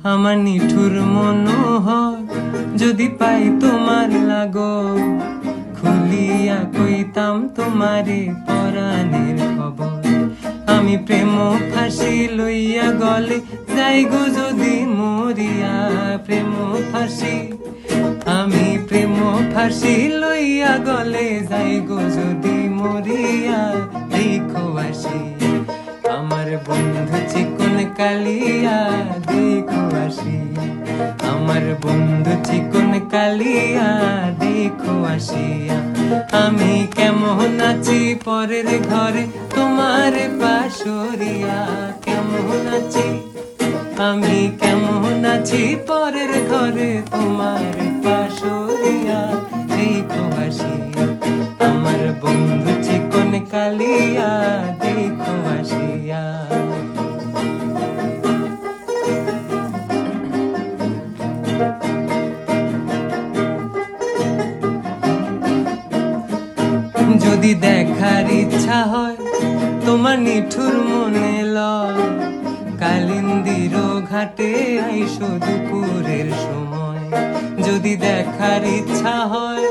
আমার নিঠুর মনোহর যদি পাই তোমার লাগো, খুলিয়া কইতাম তোমারে পরাণের খবর। আমি প্রেম ফাঁসি লইয়া গলে যাই গো যদি মরিয়া, প্রেম ফাঁসি আমি প্রেম ফাঁসি লইয়া গলে যাই গো যদি মরিয়া। দেখো আসি আমার বন্ধু চিকন কালিয়া, দেখো আসি আমার বন্ধু চিকন কালিয়া, দেখো আসিয়া। আমি কেমন আছি পরের ঘরে তোমার পাশরিয়া, কেমন আছি আমি কেমন আছি পরের ঘরে তোমার পাশরিয়া। দেখো আসিয়া আমার বন্ধু চিকন কালিয়া, দেখো আসিয়া। যদি দেখার ইচ্ছা হয় তোমার নিঠুর মনে লয়, কালিন্দির ঘাটে আইসো দুপুরের সময়। যদি দেখার ইচ্ছা হয়